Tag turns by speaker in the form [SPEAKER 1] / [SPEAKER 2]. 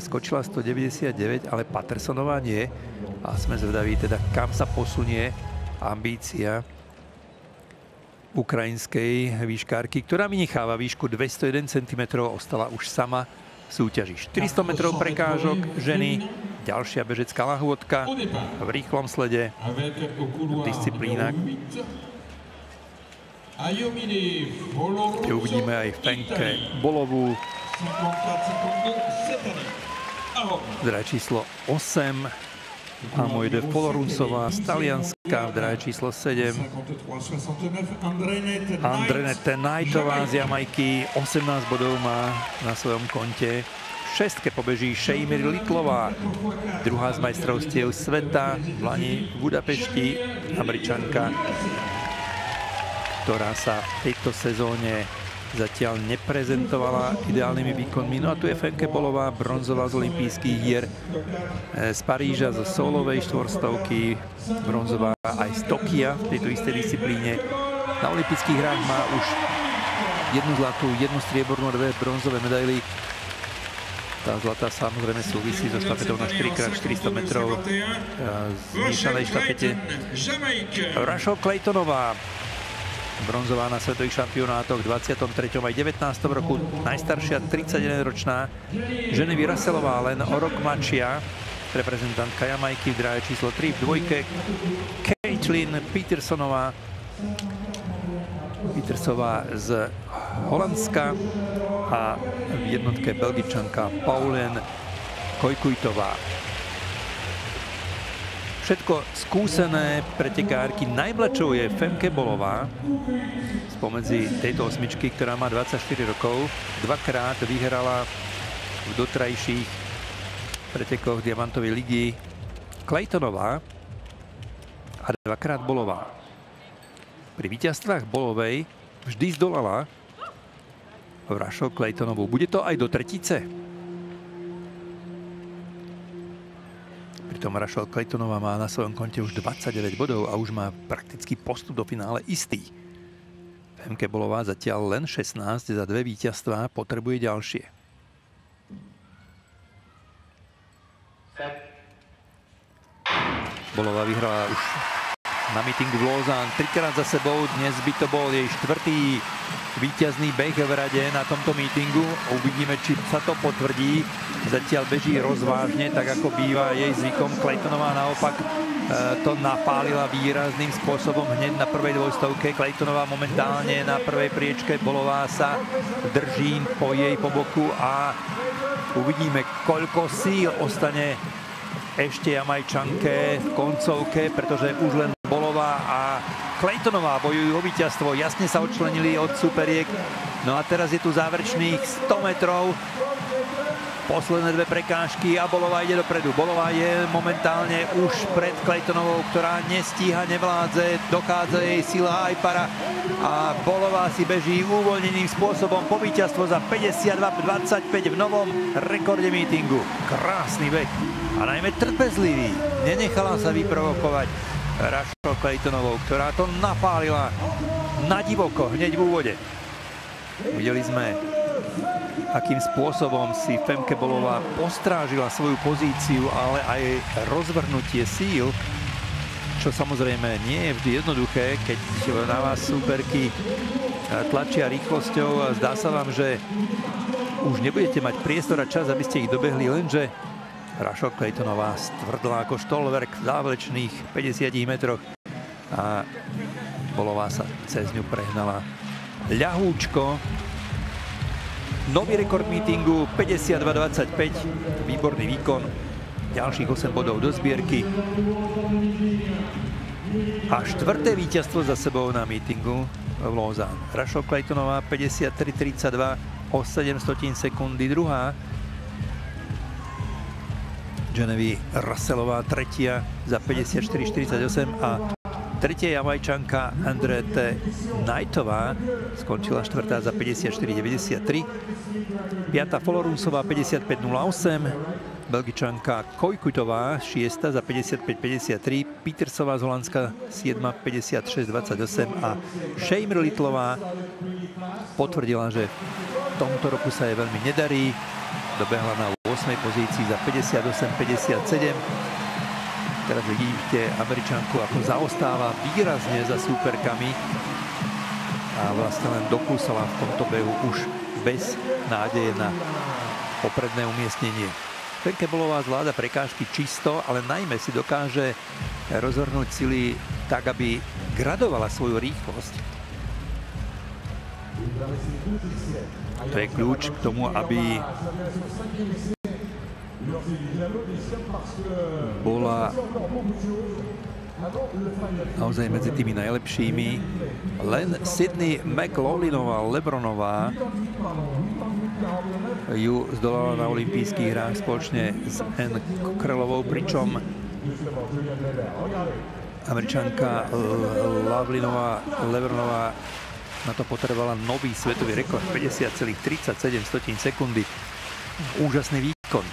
[SPEAKER 1] skočila 199, ale Pattersonová nie. A sme zvedaví teda, kam sa posunie ambícia ukrajinskej výškárky, ktorá vynecháva výšku 201 cm, ostala už sama v súťaži. 400 metrov prekážok ženy, ďalšia bežecká lahôdka v rýchlom slede, disciplína, kde uvidíme aj Femke Bolovú, zdraj číslo 8, a Mojde Folorunsová z Talianska v drahe číslo 7. Andrenete Knightová z Jamajky 18 bodov má na svojom konte. V šestke pobeží Šejmír Litlová, druhá z majstrovstiev sveta v lani v Budapešti, Američanka, ktorá sa v tejto sezóne zatiaľ neprezentovala ideálnymi výkonmi. No a tu je Femke Bolová, bronzová z olympijských hier z Paríža, zo solovej štvorstovky, bronzová aj z Tokia v tejto istej disciplíne. Na olympijských hrách má už jednu zlatú, jednu striebornú a dve bronzové medaily. Tá zlatá samozrejme súvisí so štafetou na 4x400 metrov z miešanej štafete. Rachel Claytonová, bronzová na svetových šampionátoch v 23. aj 19. roku, najstaršia 31-ročná. Ženevy Russellová len o rok mladšia, reprezentantka Jamajky v drahe číslo 3, v dvojke Caitlin Petersonová z Holandska a v jednotke Belgičanka Pauline Kojkujtová. Všetko skúsené pretekárky. Najmladšou je Femke Bolová spomedzi tejto osmičky, ktorá má 24 rokov. Dvakrát vyhrala v dotrajších pretekoch Diamantovej ligy Claytonová a dvakrát Bolová. Pri víťazstvách Bolovej vždy zdolala Rachel Claytonovú. Bude to aj do tretice? Pritom Rachel Claytonová má na svojom konte už 29 bodov a už má prakticky postup do finále istý. Femke Bolová zatiaľ len 16, za dve víťazstvá potrebuje ďalšie. Bolová vyhrala už na mítingu v Lausanne trikrát za sebou. Dnes by to bol jej štvrtý víťazný beh v rade na tomto mítingu. Uvidíme, či sa to potvrdí. Zatiaľ beží rozvážne, tak ako býva jej zvykom. Claytonová naopak to napálila výrazným spôsobom hneď na prvej dvojstovke. Claytonová momentálne na prvej priečke, Bolová sa drží po jej boku a uvidíme, koľko síl ostane ešte Jamajčanke v koncovke, pretože už len Bolová a Claytonová bojujú o víťazstvo. Jasne sa odčlenili od superiek. No a teraz je tu záverečných 100 metrov. Posledné dve prekážky a Bolová ide dopredu. Bolová je momentálne už pred Claytonovou, ktorá nestíha, nevládze, dochádza jej sila aj para. A Bolová si beží uvoľneným spôsobom po víťazstvo za 52-25 v novom rekorde mítingu. Krásny beh a najmä trpezlivý. Nenechala sa vyprovokovať Rachel Claytonovou, ktorá to napálila na divoko hneď v úvode. Videli sme, akým spôsobom si Femke Bolová postrážila svoju pozíciu, ale aj rozvrhnutie síl, čo samozrejme nie je vždy jednoduché, keď na vás súperky tlačia rýchlosťou a zdá sa vám, že už nebudete mať priestor a čas, aby ste ich dobehli, lenže Rachel Claytonová stvrdla ako štolverk v záverečných 50 metroch a Bolová sa cez ňu prehnala ľahúčko. Nový rekord mítingu 52-25, výborný výkon, ďalších 8 bodov do zbierky a štvrté víťazstvo za sebou na mítingu v Lausanne. Rachel Claytonová 53-32 o 700 sekundy druhá. Ženevy Russellová tretia za 54-48 a tretia Jamajčanka Andrenete Knightová skončila štvrtá za 54-93. Piatá Folorunsová 55-08. Belgičanka Kojkujtová šiesta za 55-53. Petersová z Holandska 7 56-28 a Šejmír Litlová potvrdila, že v tomto roku sa jej veľmi nedarí. dobehla na 8. pozícii za 58-57. Teraz vidíte Američanku, ako zaostáva výrazne za súperkami a vlastne len dokúsala v tomto behu už bez nádeje na popredné umiestnenie. Fenkebolová zvláda prekážky čisto, ale najmä si dokáže rozhrnúť sily tak, aby gradovala svoju rýchlosť. To je kľúč k tomu, aby bola naozaj medzi tými najlepšími. Len Sydney McLaughlinová Lebronová ju zdolala na olympijských hrách spoločne s Ann Cockrellovou, pričom Američanka Lebronová na to potrebovala nový svetový rekord 50,37 sekundy. Úžasný výkon.